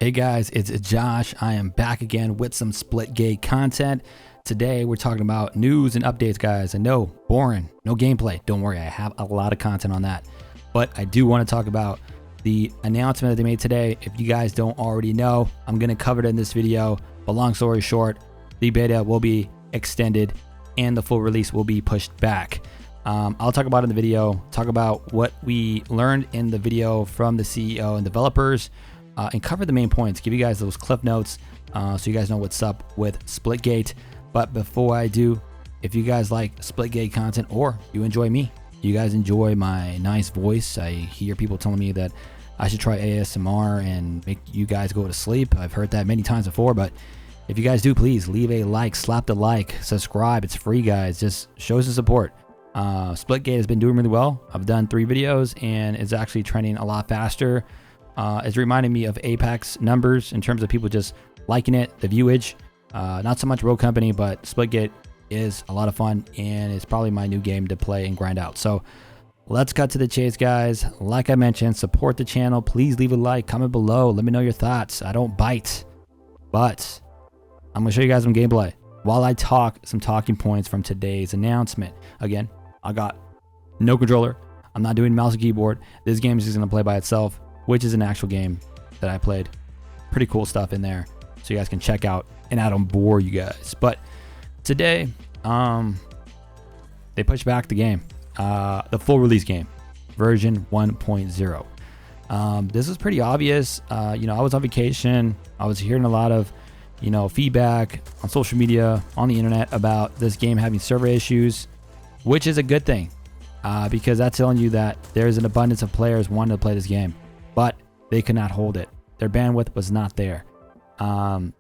Hey guys, it's Josh. I am back again with some Splitgate content. Today we're talking about news and updates, guys. I know, boring, no gameplay. Don't worry, I have a lot of content on that. But I do want to talk about the announcement that they made today. If you guys don't already know, I'm going to cover it in this video. But long story short, the beta will be extended and the full release will be pushed back. I'll talk about it in the video, talk about what we learned in the video from the CEO and developers, and cover the main points, give you guys those cliff notes so you guys know what's up with Splitgate. But before I do, if you guys like Splitgate content or you enjoy me, you guys enjoy my nice voice, I hear people telling me that I should try ASMR and make you guys go to sleep. I've heard that many times before, but if you guys do, please leave a like, slap the like, subscribe. It's free, guys. Just show some support. Splitgate has been doing really well. I've done 3 videos and it's actually trending a lot faster. It's reminding me of Apex numbers in terms of people just liking it, the viewage. Not so much Rogue Company, but Splitgate is a lot of fun and it's probably my new game to play and grind out. So let's cut to the chase, guys. Like I mentioned, support the channel. Please leave a like, comment below. Let me know your thoughts. I don't bite, but I'm going to show you guys some gameplay while I talk some talking points from today's announcement. Again, I got no controller. I'm not doing mouse and keyboard. This game is just going to play by itself, which is an actual game that I played. Pretty cool stuff in there, so you guys can check out and I don't bore you guys. But today, they pushed back the game, the full release game, version 1.0. This is pretty obvious. I was on vacation. I was hearing a lot of, feedback on social media, on the internet about this game having server issues, which is a good thing, because that's telling you that there's an abundance of players wanting to play this game, but they could not hold it. Their bandwidth was not there. And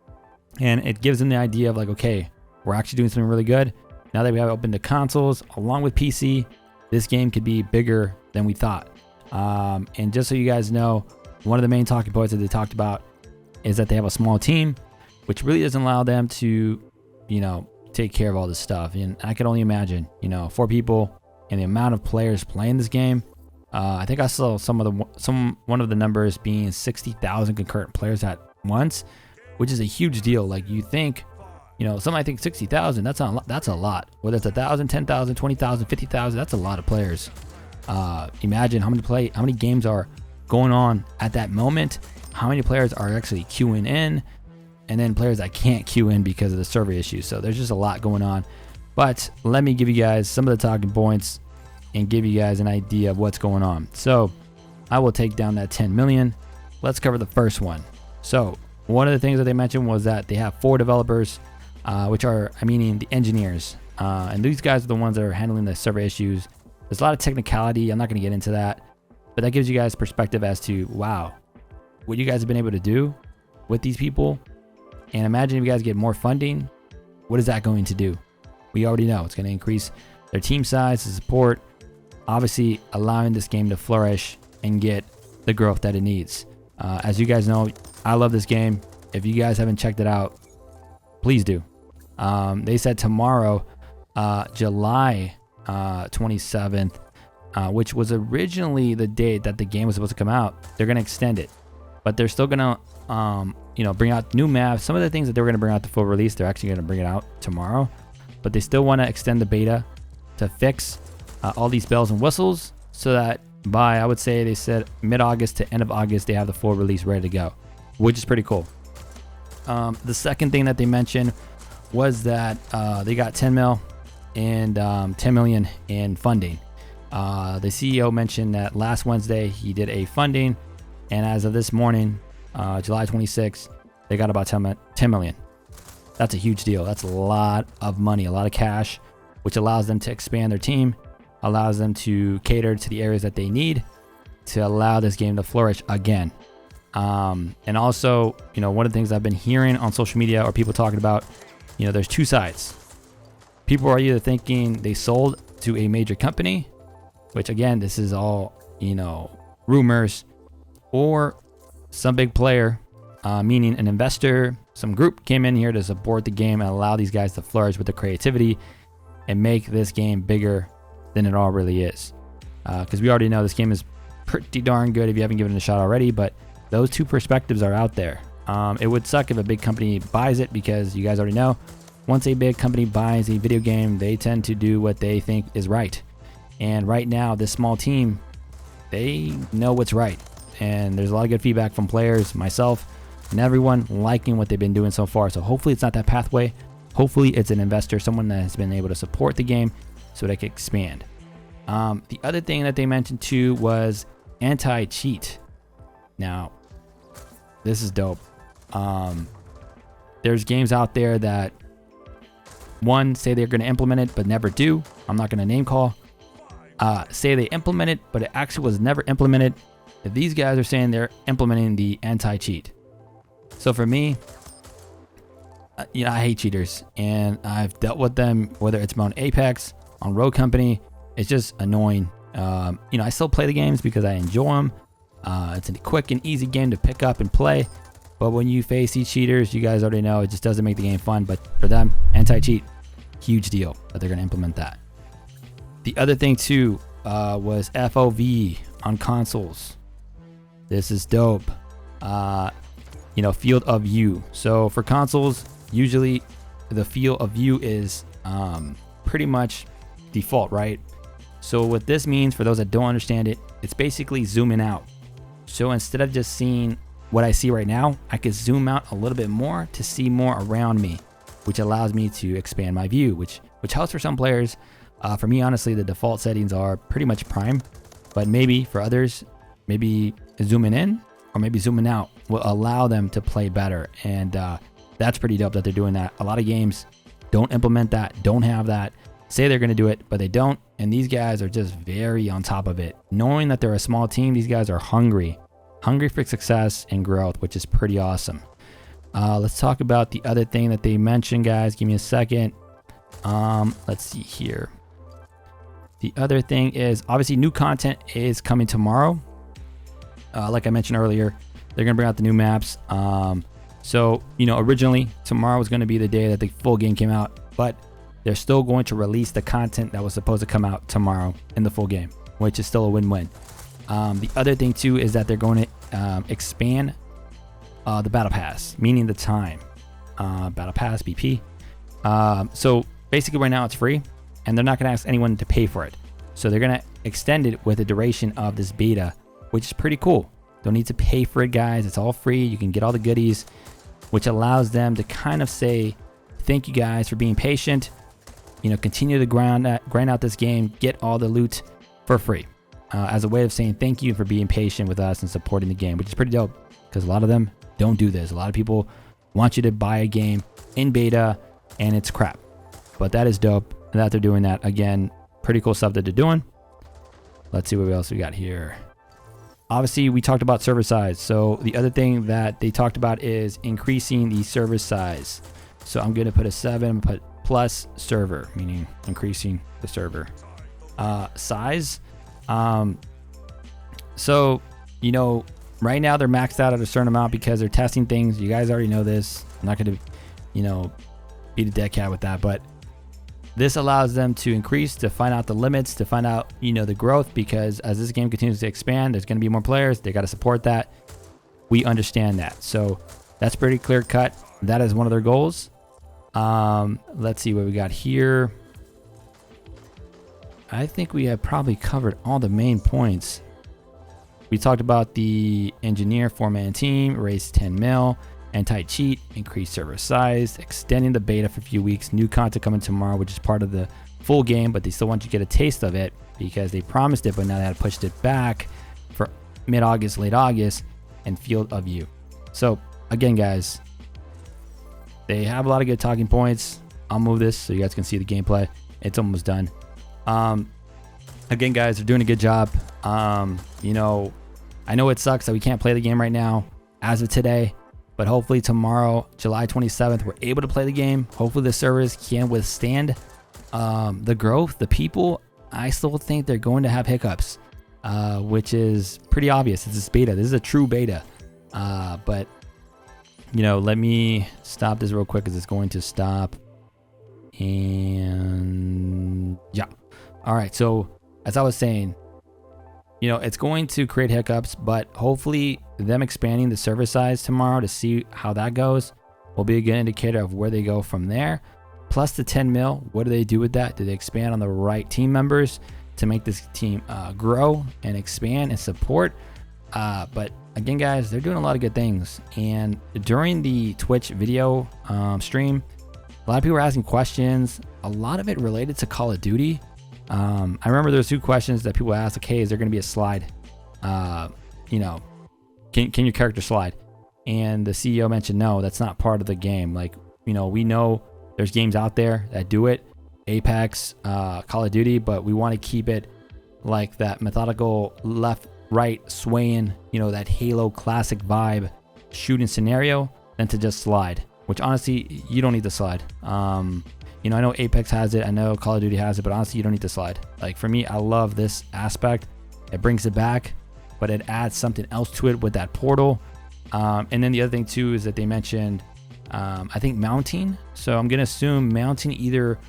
it gives them the idea of like, okay, we're actually doing something really good. Now that we have it open to consoles along with PC, this game could be bigger than we thought. And just so you guys know, one of the main talking points that they talked about is that they have a small team, which really doesn't allow them to, take care of all this stuff. And I can only imagine, 4 people and the amount of players playing this game. I think I saw one of the numbers being 60,000 concurrent players at once, which is a huge deal. Like you think, some might think 60,000, that's a lot. Whether it's 1,000, 10,000, 20,000, 50,000, that's a lot of players. Imagine how many games are going on at that moment, how many players are actually queuing in, and then players that can't queue in because of the server issues. So there's just a lot going on. But let me give you guys some of the talking points and give you guys an idea of what's going on. So I will take down that 10 million. Let's cover the first one. So one of the things that they mentioned was that they have 4 developers, which are, meaning the engineers. And these guys are the ones that are handling the server issues. There's a lot of technicality. I'm not going to get into that, but that gives you guys perspective as to, wow, what you guys have been able to do with these people. And imagine if you guys get more funding, what is that going to do? We already know it's going to increase their team size, the support, obviously allowing this game to flourish and get the growth that it needs. As you guys know, I love this game. If you guys haven't checked it out, please do. They said tomorrow, July 27th, which was originally the date that the game was supposed to come out. They're going to extend it, but they're still going to bring out new maps. Some of the things that they were going to bring out the full release, they're actually going to bring it out tomorrow, but they still want to extend the beta to fix all these bells and whistles so that by, I would say they said mid-August to end of August, they have the full release ready to go, which is pretty cool. The second thing that they mentioned was that they got 10 million in funding. The CEO mentioned that last Wednesday he did a funding, and as of this morning, July 26th, they got about 10 million. That's a huge deal. That's a lot of money, a lot of cash, which allows them to expand their team, allows them to cater to the areas that they need to allow this game to flourish again. And also, one of the things I've been hearing on social media or people talking about, there's 2 sides. People are either thinking they sold to a major company, which again, this is all, rumors, or some big player, meaning an investor, some group came in here to support the game and allow these guys to flourish with the creativity and make this game bigger than it all really is. Because we already know this game is pretty darn good if you haven't given it a shot already, but those 2 perspectives are out there. It would suck if a big company buys it, because you guys already know, once a big company buys a video game, they tend to do what they think is right. And right now, this small team, they know what's right. And there's a lot of good feedback from players, myself, and everyone liking what they've been doing so far. So hopefully it's not that pathway. Hopefully it's an investor, someone that has been able to support the game so they can expand. The other thing that they mentioned too was anti-cheat. Now, this is dope. There's games out there that, one, say they're going to implement it but never do. I'm not going to name call. Say they implement it but it actually was never implemented. These guys are saying they're implementing the anti-cheat. So for me, I hate cheaters, and I've dealt with them, whether it's on Apex, on Rogue Company. It's just annoying. I still play the games because I enjoy them. It's a quick and easy game to pick up and play. But when you face these cheaters, you guys already know it just doesn't make the game fun. But for them, anti-cheat, huge deal that they're going to implement that. The other thing too was FOV on consoles. This is dope. Field of view. So for consoles, usually the field of view is pretty much default, right? So what this means, for those that don't understand it, it's basically zooming out. So instead of just seeing what I see right now, I could zoom out a little bit more to see more around me, which allows me to expand my view, which helps for some players. For me, honestly, the default settings are pretty much prime, but maybe for others, maybe zooming in or maybe zooming out will allow them to play better. And that's pretty dope that they're doing that. A lot of games don't implement that, don't have that, say they're going to do it, but they don't. And these guys are just very on top of it. Knowing that they're a small team, these guys are hungry for success and growth, which is pretty awesome. Let's talk about the other thing that they mentioned, guys. Give me a second. Let's see here. The other thing is, obviously, new content is coming tomorrow. Like I mentioned earlier, they're going to bring out the new maps. Originally, tomorrow was going to be the day that the full game came out, but they're still going to release the content that was supposed to come out tomorrow in the full game, which is still a win-win. The other thing, too, is that they're going to expand the Battle Pass, meaning the time. Battle Pass, BP. So basically right now it's free, and they're not going to ask anyone to pay for it. So they're going to extend it with the duration of this beta, which is pretty cool. Don't need to pay for it, guys. It's all free. You can get all the goodies, which allows them to kind of say, thank you guys for being patient. Continue to grind out this game, get all the loot for free. As a way of saying thank you for being patient with us and supporting the game, which is pretty dope, because a lot of them don't do this. A lot of people want you to buy a game in beta and it's crap. But that is dope that they're doing that. Again, pretty cool stuff that they're doing. Let's see what else we got here. Obviously, we talked about server size. So the other thing that they talked about is increasing the server size. So I'm going to put a 7, I'm going to put plus server, meaning increasing the server size. Right now they're maxed out at a certain amount because they're testing things. You guys already know this. I'm not going to, beat a dead cat with that, but this allows them to increase, to find out the limits, to find out, the growth, because as this game continues to expand, there's going to be more players. They got to support that. We understand that. So that's pretty clear cut. That is one of their goals. Let's see what we got here. I think we have probably covered all the main points. We talked about the engineer 4-man team, raise 10 mil, anti-cheat, increase server size, extending the beta for a few weeks, new content coming tomorrow, which is part of the full game, but they still want you to get a taste of it because they promised it, but now they had pushed it back for mid-August, late August, and field of view. So again, guys, they have a lot of good talking points. I'll move this so you guys can see the gameplay. It's almost done. Again, guys, they're doing a good job. I know it sucks that we can't play the game right now as of today, but hopefully tomorrow, July 27th, we're able to play the game. Hopefully the servers can withstand the growth, the people. I still think they're going to have hiccups, which is pretty obvious. It's this beta. This is a true beta. But let me stop this real quick because it's going to stop. And yeah. All right. So as I was saying, it's going to create hiccups, but hopefully them expanding the server size tomorrow to see how that goes will be a good indicator of where they go from there. Plus the 10 mil, what do they do with that? Do they expand on the right team members to make this team grow and expand and support? But again, guys, they're doing a lot of good things. And during the Twitch video stream, a lot of people were asking questions, a lot of it related to Call of Duty. I remember there's 2 questions that people asked, okay, is there going to be a slide? Can your character slide? And the CEO mentioned, no, that's not part of the game. Like, we know there's games out there that do it, Apex, Call of Duty, but we want to keep it like that methodical left, right, swaying, that Halo classic vibe shooting scenario than to just slide, which honestly, you don't need to slide. I know Apex has it, I know Call of Duty has it, but honestly, you don't need to slide. Like for me, I love this aspect. It brings it back, but it adds something else to it with that portal. And then the other thing too is that they mentioned, I think mounting. So I'm gonna assume mounting either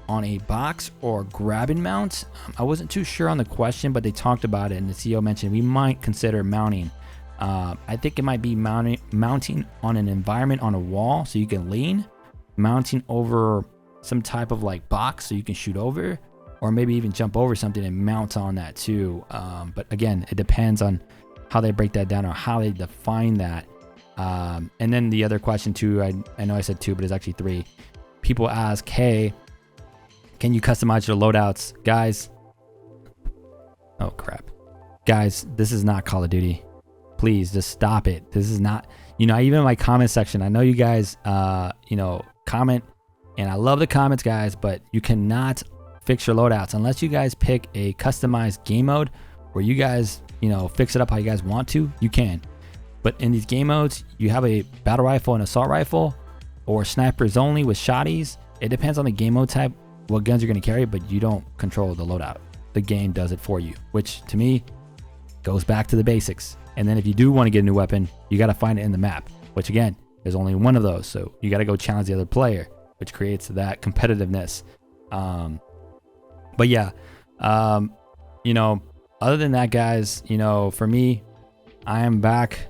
on a box or grab and mount. I wasn't too sure on the question, but they talked about it, and the CEO mentioned we might consider mounting. I think it might be mounting on an environment on a wall so you can lean, mounting over some type of like box so you can shoot over, or maybe even jump over something and mount on that too. But again, it depends on how they break that down or how they define that. And then the other question too, I know I said 2, but it's actually 3. People ask, hey, can you customize your loadouts? Guys, oh crap. Guys, this is not Call of Duty. Please just stop it. This is not, even in my comment section, I know you guys, comment, and I love the comments, guys, but you cannot fix your loadouts unless you guys pick a customized game mode where you guys, fix it up how you guys want to. You can. But in these game modes, you have a battle rifle and assault rifle, or snipers only with shotties. It depends on the game mode type, what guns you're going to carry, but you don't control the loadout. The game does it for you, which to me goes back to the basics. And then if you do want to get a new weapon, you got to find it in the map, which again, there's only one of those. So you got to go challenge the other player, which creates that competitiveness. But yeah, other than that, guys, for me, I am back.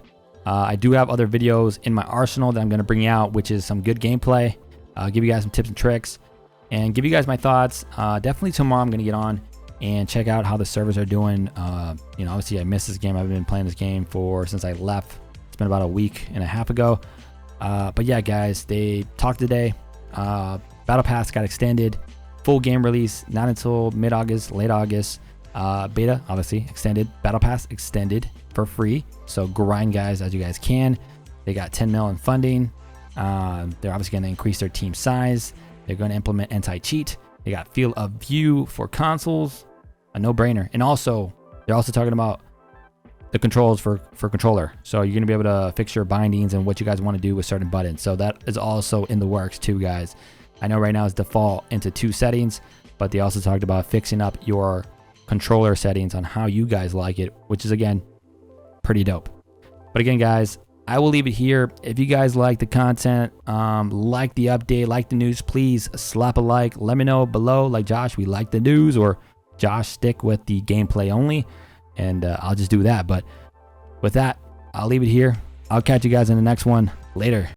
I do have other videos in my arsenal that I'm going to bring out, which is some good gameplay. Give you guys some tips and tricks and give you guys my thoughts. Definitely tomorrow I'm going to get on and check out how the servers are doing. Obviously I missed this game. I've been playing this game since I left. It's been about a week and a half ago. But yeah, guys, they talked today. Battle Pass got extended. Full game release, not until mid-August, late August. Beta, obviously, extended. Battle Pass extended for free. So grind, guys, as you guys can. They got 10 mil in funding. They're obviously going to increase their team size. They're going to implement anti-cheat. They got field of view for consoles. A no-brainer. And also, they're also talking about the controls for controller. So you're going to be able to fix your bindings and what you guys want to do with certain buttons. So that is also in the works too, guys. I know right now it's default into 2 settings, but they also talked about fixing up your controller settings on how you guys like it, which is, again, pretty dope. But again, guys, I will leave it here. If you guys like the content, like the update, like the news, please slap a like. Let me know below, like Josh, we like the news, or Josh, stick with the gameplay only, and I'll just do that. But with that, I'll leave it here. I'll catch you guys in the next one. Later.